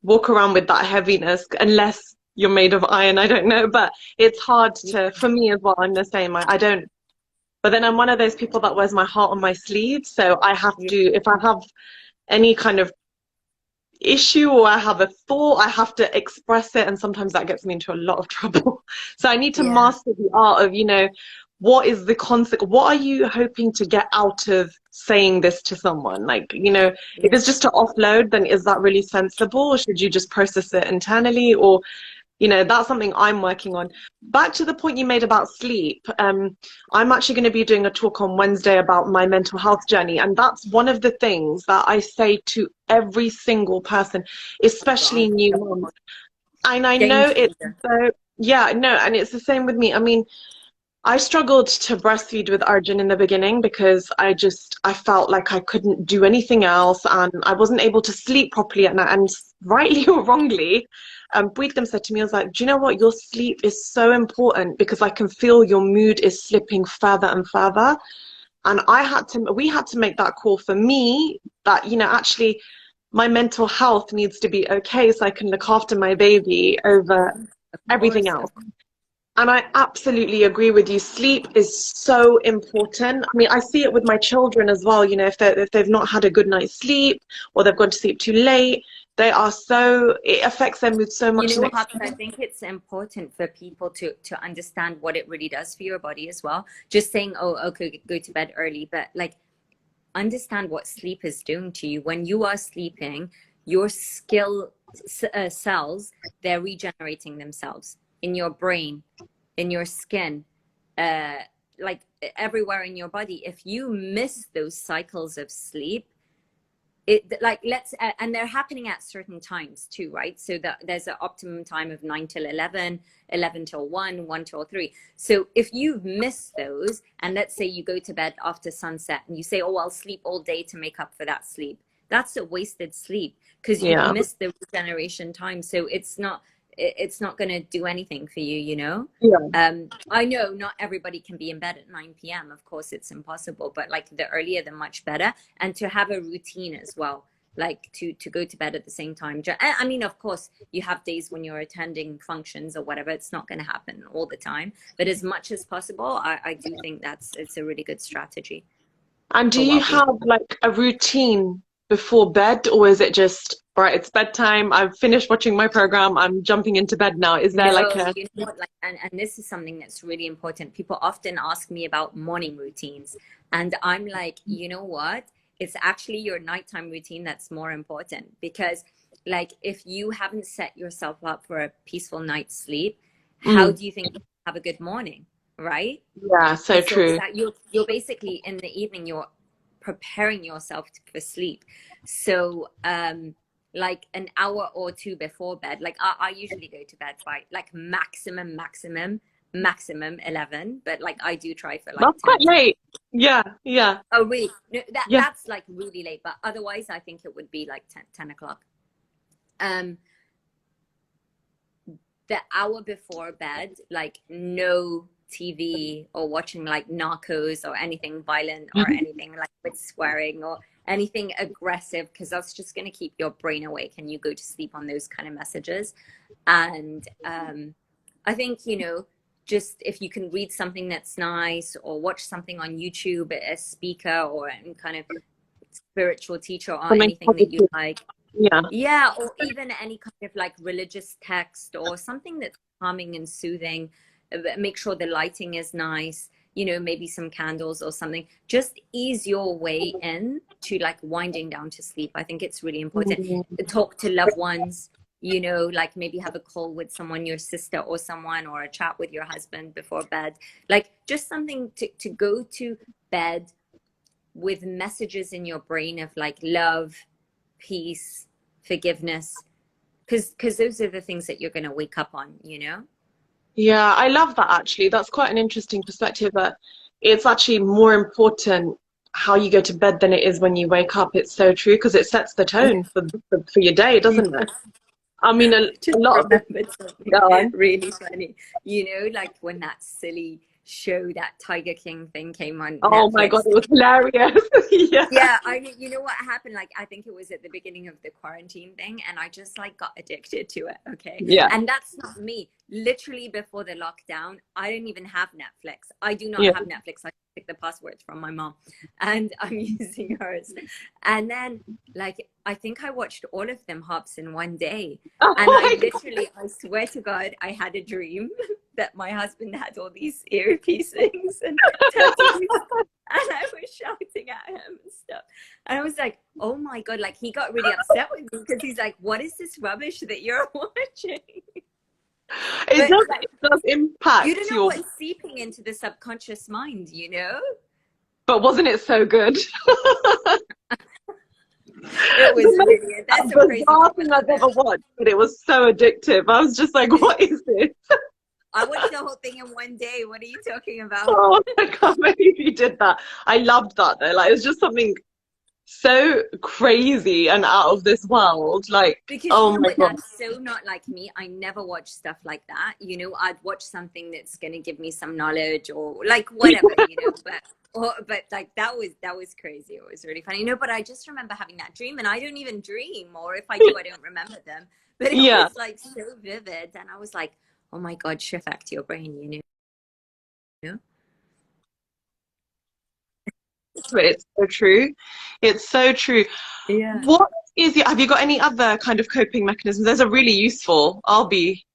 walk around with that heaviness, unless you're made of iron. I don't know, but it's hard Yeah. to, for me as well. I'm the same. I don't, but then I'm one of those people that wears my heart on my sleeve. So I have Yeah. to, if I have any kind of issue or I have a thought, I have to express it, and sometimes that gets me into a lot of trouble. So I need to Yeah. master the art of, what is the concept? What are you hoping to get out of saying this to someone? Like, if Yeah. it's just to offload, then is that really sensible? Or should you just process it internally? Or that's something I'm working on. Back to the point you made about sleep. I'm actually going to be doing a talk on Wednesday about my mental health journey. And that's one of the things that I say to every single person, Oh especially God. new moms. And I Game know it's changer. so, yeah, no, and it's the same with me. I mean, I struggled to breastfeed with Arjun in the beginning because I felt like I couldn't do anything else and I wasn't able to sleep properly at night. And rightly or wrongly, Breatham said to me, I was like, do you know what? Your sleep is so important because I can feel your mood is slipping further and further. And we had to make that call for me that, actually my mental health needs to be okay so I can look after my baby over Of everything course. else. And I absolutely agree with you. Sleep is so important. I mean, I see it with my children as well. If they've not had a good night's sleep or they've gone to sleep too late, it affects their mood so You much know, next. Hafsa, I think it's important for people to understand what it really does for your body as well. Just saying, oh, okay, go to bed early, but like understand what sleep is doing to you. When you are sleeping, your cells, they're regenerating themselves in your brain, in your skin, uh, like everywhere in your body. If you miss those cycles of sleep, it like let's and they're happening at certain times too, right? So that there's an optimum time of 9 till 11, 11 till 1, 1 till 3. So if you've missed those, and let's say you go to bed after sunset and you say, oh, I'll sleep all day to make up for that sleep, that's a wasted sleep because you've Yeah, missed the regeneration time. So it's not going to do anything for you, you know. yeah. I know not everybody can be in bed at 9 p.m. Of course, it's impossible, but like the earlier, the much better. And to have a routine as well, like to go to bed at the same time. I mean, of course, you have days when you're attending functions or whatever. It's not going to happen all the time, but as much as possible, I do think it's a really good strategy And do for you well-being. have like a routine before bed, or is it just, right, it's bedtime, I've finished watching my program, I'm jumping into bed now? Is there like No, a, you know what, like, and this is something that's really important. People often ask me about morning routines, and I'm like, you know what? It's actually your nighttime routine that's more important because, like, if you haven't set yourself up for a peaceful night's sleep, how mm, do you think you have a good morning, right? yeah, so So it's true. that you're basically in the evening, you're preparing yourself for sleep. So like an hour or two before bed, like I usually go to bed by like maximum 11, but like I do try for like That's quite 10. late. Yeah, yeah, Oh really? No, yeah. that's like really late, but otherwise I think it would be like 10 o'clock. um the hour before bed, like no TV or watching like Narcos or anything violent or anything like with swearing or anything aggressive, because that's just going to keep your brain awake and you go to sleep on those kind of messages. And I think, just if you can read something that's nice or watch something on YouTube, a speaker or any kind of spiritual teacher or Something anything that you positive. like, Yeah. yeah, or even any kind of like religious text or something that's calming and soothing. Make sure the lighting is nice, maybe some candles or something. Just ease your way in to like winding down to sleep. I think it's really important. Mm. Talk to loved ones, like maybe have a call with someone, your sister or someone, or a chat with your husband before bed. Like just something to go to bed with messages in your brain of like love, peace, forgiveness, because those are the things that you're going to wake up on. Yeah, I love that actually. That's quite an interesting perspective that it's actually more important. how you go to bed than it is when you wake up. It's so true because it sets the tone for your day, doesn't it? I mean, a Just lot of it. remembered something Go on. really funny. You know, like when that silly show, that Tiger King thing came on Oh my God, Netflix. it was hilarious. Yeah. Yeah, you know what happened? Like, I think it was at the beginning of the quarantine thing, and I just like got addicted to it. Okay. Yeah. And that's not me. Literally before the lockdown, I didn't even have Netflix. I do not Yeah. have Netflix. I took the passwords from my mom and I'm using hers. And then, like, I think I watched all of them hops in one day. Oh And I my God. literally, I swear to God, I had a dream that my husband had all these ear piercings and tattoos. And I was shouting at him and stuff. And I was like, oh my God, like he got really upset with me because he's like, what is this rubbish that you're watching? It But does, like, it does you don't impact know your, what's seeping into the subconscious mind, you know? but wasn't it so good? It was The really, there's most some crazy bizarre people thing out I've there. ever watched, but it was so addictive. I was just like, what is this? I watched the whole thing in one day. What are you talking about? Oh, I can't believe you did that. I loved that though. Like, it was just something so crazy and out of this world. Like, Because you oh know my what, God. that's so not like me. I never watch stuff like that. You know, I'd watch something that's gonna give me some knowledge or like whatever, you know, but like that was crazy. It was really funny. You know, but I just remember having that dream and I don't even dream, or if I do, I don't remember them. But it Yeah, was like so vivid and I was like, oh my God, shift back to your brain, you know? it's so true. It's so true. Yeah. What is your, have you got any other kind of coping mechanisms? Those are really useful. I'll be,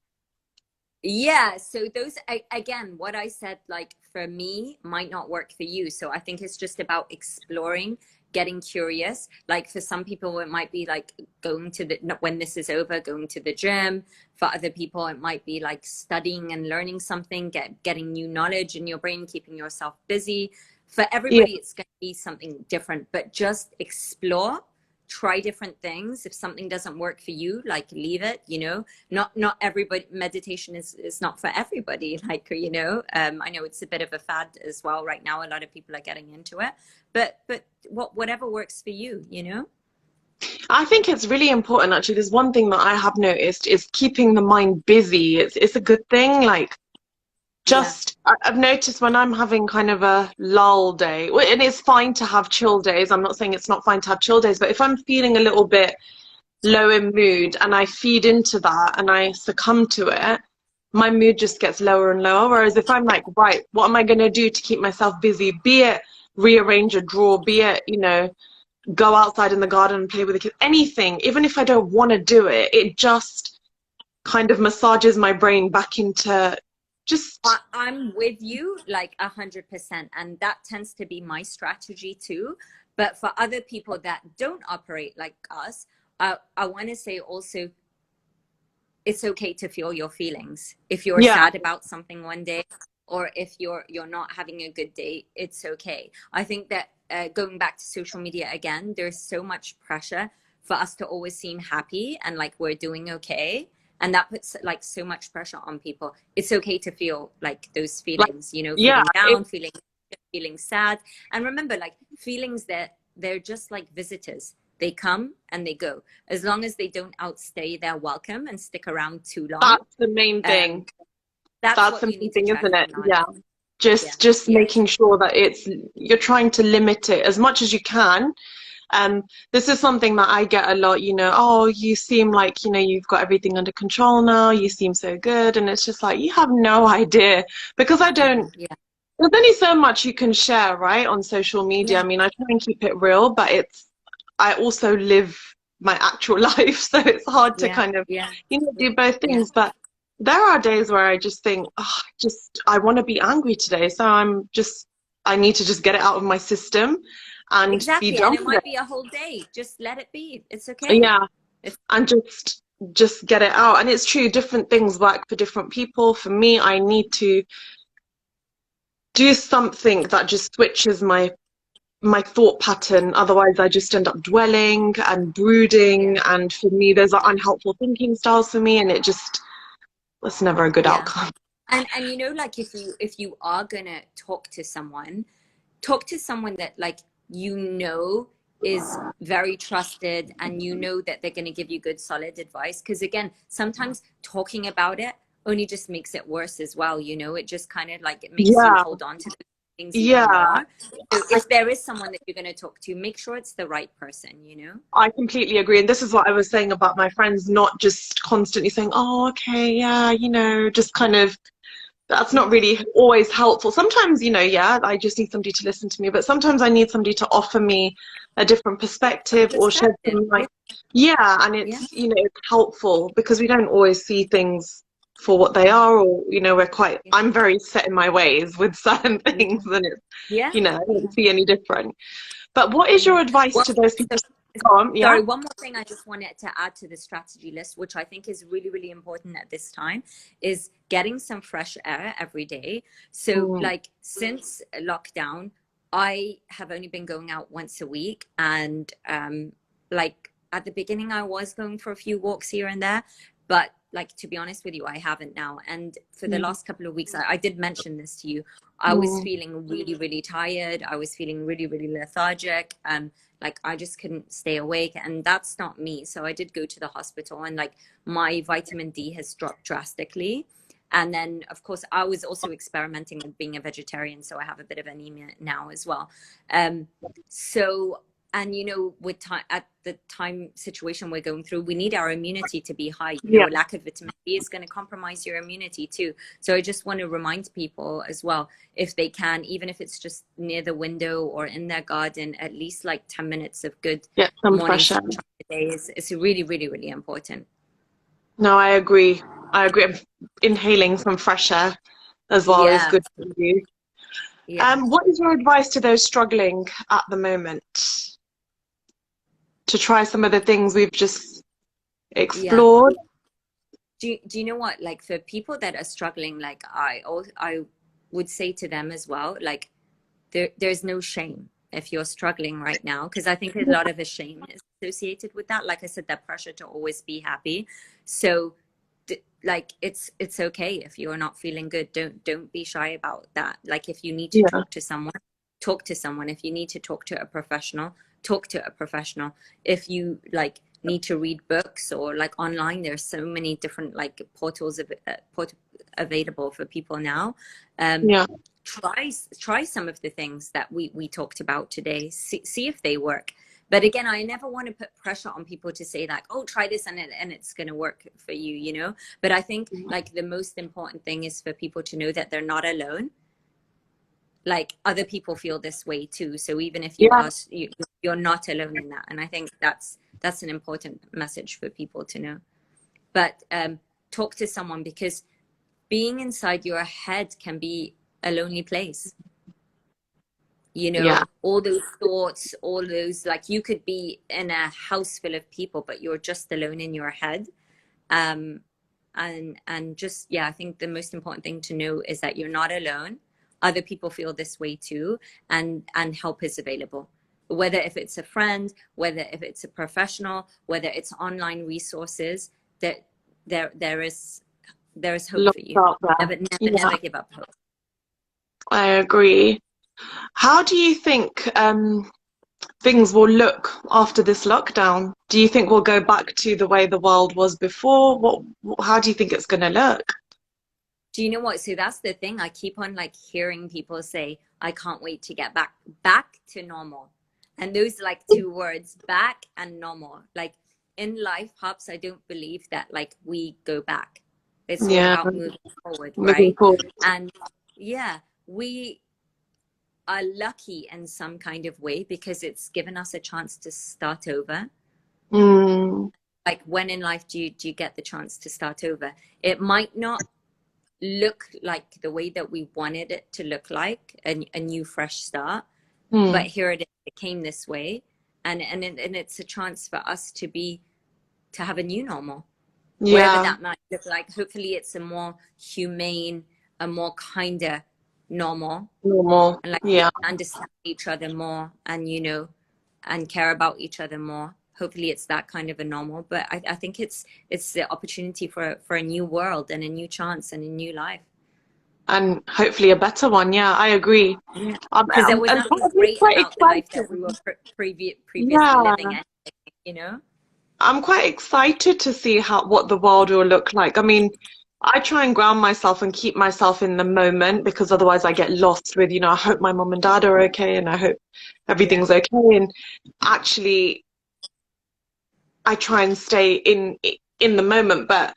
Yeah, so those again, what I said, like for me, might not work for you. So I think it's just about exploring, getting curious. Like for some people, it might be like going to the, when this is over, going to the gym. For other people, it might be like studying and learning something, getting new knowledge in your brain, keeping yourself busy. For yeah. everybody, it's going to be something different, but just explore, try different things. If something doesn't work for you, like leave it, you know. Not everybody, meditation is not for everybody, like, you know. I know it's a bit of a fad as well right now, a lot of people are getting into it, but whatever works for you, you know. I think it's really important actually. There's one thing that I have noticed is keeping the mind busy. It's a good thing. Like Yeah, just I've noticed when I'm having kind of a lull day, well, and it's fine to have chill days. I'm not saying it's not fine to have chill days, but if I'm feeling a little bit low in mood and I feed into that and I succumb to it, my mood just gets lower and lower. Whereas if I'm like, right, what am I going to do to keep myself busy? Be it rearrange a drawer, be it, you know, go outside in the garden and play with the kids, anything, even if I don't want to do it, it just kind of massages my brain back into just, I'm with you like 100%, and that tends to be my strategy too. But for other people that don't operate like us, I want to say also, it's okay to feel your feelings. If you're yeah, sad about something one day, or if you're not having a good day, it's okay. I think that going back to social media again, there's so much pressure for us to always seem happy and like we're doing okay, and that puts like so much pressure on people. It's okay to feel like those like, feelings, you know, yeah, feeling it, down, feeling sad. And remember, like feelings, that they're just like visitors. They come and they go. As long as they don't outstay their welcome and stick around too long, that's the main um, thing. that's That's what the you main need to thing, track isn't it? in on. Yeah. Yeah, Just yeah, making sure that it's you're trying to limit it as much as you can. This is something that I get a lot, you know, oh, you seem like, you know, you've got everything under control now, you seem so good. And it's just like, you have no idea because I don't, yeah, there's only so much you can share, right, on social media. I yeah, mean, I try and keep it real, but I also live my actual life, so it's hard to yeah, kind of, yeah, you know, do both yeah. things. But there are days where I just think, oh, I want to be angry today, so I need to just get it out of my system and be Exactly. And done it with might it. be a whole day. Just let it be. It's okay. Yeah, It's and just get it out. And it's true, different things work for different people. For me, I need to do something that just switches my thought pattern. Otherwise, I just end up dwelling and brooding. yeah, And for me, those are yeah, unhelpful thinking styles for me, and it's never a good yeah. outcome. And you know, like if you are gonna talk to someone that like you know is very trusted, and you know that they're going to give you good solid advice. Because again, sometimes talking about it only just makes it worse as well, you know. It just kind of like, it makes you Yeah, hold on to things even yeah. more. So if there is someone that you're going to talk to, make sure it's the right person, you know. I completely agree. And this is what I was saying about my friends, not just constantly saying, oh, okay, yeah, just kind of, that's not Yeah, really always helpful. Sometimes, yeah, I just need somebody to listen to me, but sometimes I need somebody to offer me a different perspective or shed perspective. some Yeah, light. Yeah, and yeah, it's helpful because we don't always see things for what they are, or, I'm very set in my ways with certain yeah, things, and it's, yeah, I don't see any different. But what is yeah. your advice Well, to those people? so, Go on, yeah. sorry, one more thing I just wanted to add to the strategy list, which I think is really, really important at this time, is getting some fresh air every day. So, Mm, like, since lockdown, I have only been going out once a week. And, like, at the beginning, I was going for a few walks here and there. But, like, to be honest with you, I haven't now. And for the mm, last couple of weeks, I did mention this to you. I was mm. feeling really, really tired. I was feeling really, really lethargic. Like I just couldn't stay awake, and that's not me. So I did go to the hospital, and like my vitamin D has dropped drastically. And then of course I was also experimenting with being a vegetarian, so I have a bit of anemia now as well. um so, and you know, with time, at the time situation we're going through, we need our immunity to be high. You know, Yeah, a lack of vitamin D is going to compromise your immunity too. So I just want to remind people as well, if they can, even if it's just near the window or in their garden, at least like 10 minutes of good get some morning fresh air. sunshine a day is really, really, really important. No, I agree. I agree. Inhaling some fresh air as well is Yeah, good for you. yeah, What is your advice to those struggling at the moment to try some of the things we've just yeah. explored? Do you know what? Like for people that are struggling, like I would say to them as well, like there's no shame if you're struggling right now, because I think a lot of the shame is associated with that. Like I said, that pressure to always be happy. So like it's okay if you're not feeling good. Don't be shy about that. Like if you need to Yeah, talk to someone, talk to someone. If you need to talk to a professional, talk to a professional. If you like need to read books or like online, there's so many different like portals available for people now. um yeah, try some of the things that we talked about today. See if they work. But again, I never want to put pressure on people to say like, oh, try this and it's going to work for you, you know. But I think like the most important thing is for people to know that they're not alone. Like other people feel this way too. So even if you yeah. are, you're not alone in that. And I think that's an important message for people to know. But talk to someone, because being inside your head can be a lonely place. You Yeah. know, all those thoughts, all those, like you could be in a house full of people, but you're just alone in your head. um and just, yeah, I think the most important thing to know is that you're not alone. Other people feel this way too, and help is available, whether if it's a friend, whether if it's a professional, whether it's online resources. That there is hope Look for you. out there. Never, never, Yeah, never give up hope. I agree. How do you think things will look after this lockdown? Do you think we'll go back to the way the world was before? How do you think it's going to look? Do you know what? So that's the thing. I keep on like hearing people say, I can't wait to get back to normal. And those like two words, back and normal. Like in life, perhaps I don't believe that like we go back. It's all Yeah, about moving forward, moving right? forward. And yeah, we are lucky in some kind of way because it's given us a chance to start over. Mm, Like when in life do you get the chance to start over? It might not look like the way that we wanted it to look like, a new fresh start, but mm, here it is. It came this way, and it's a chance for us to have a new normal, whatever yeah, that might look like. Hopefully it's a more humane, a more kinder normal, normal. and like we Yeah, understand each other more, and you know, and care about each other more. Hopefully it's that kind of a normal. But I think it's the opportunity for a new world and a new chance and a new life. and hopefully a better one. Yeah, I agree. Yeah. Because there was And part nothing of me is great quite about the life that excited. we were previously living Yeah, in, you know? I'm quite excited to see how what the world will look like. I mean, I try and ground myself and keep myself in the moment because otherwise I get lost with, I hope my mom and dad are okay and I hope Yeah. everything's okay. And actually, I try and stay in the moment. But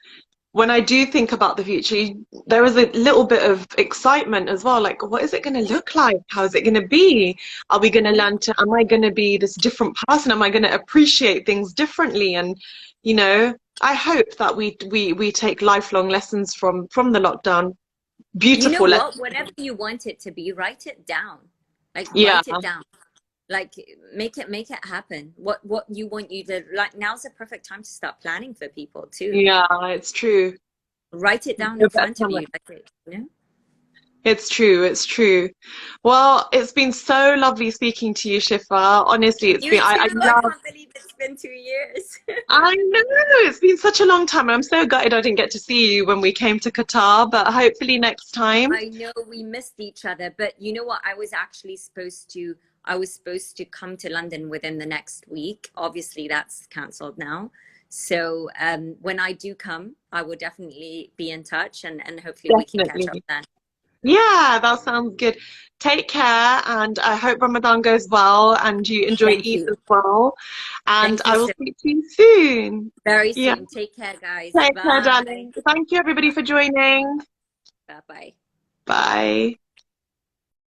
when I do think about the future, there is a little bit of excitement as well. Like, what is it going to look like? How is it going to be? Are we going to Yeah. learn to, am I going to be this different person? Am I going to appreciate things differently? And, you know, I hope that we take lifelong lessons from the lockdown. You know Beautiful lessons. what? Whatever you want it to be, write it down. Like Yeah, write it down. Like make it happen. What you want you to like now's the perfect time to start planning for people too. yeah, it's true. Write it down No in better front of time. you. Like, you know? It's true, it's true. Well, it's been so lovely speaking to you, Shifa. Honestly, it's You been, too. I I love, can't believe it's been 2 years. I know, it's been such a long time. I'm so gutted I didn't get to see you when we came to Qatar, but hopefully next time. I know we missed each other, but you know what? I was supposed to come to London within the next week. Obviously, that's cancelled now. So when I do come, I will definitely be in touch and hopefully we can catch up Definitely. then. Yeah, that sounds good. Take care, and I hope Ramadan goes well and you enjoy Thank Eid you. as well. And Thank you I will so speak to you soon. very Yeah, soon. Take care, guys. take care, Bye. darling. Thank you, everybody, for joining. Bye bye. Bye.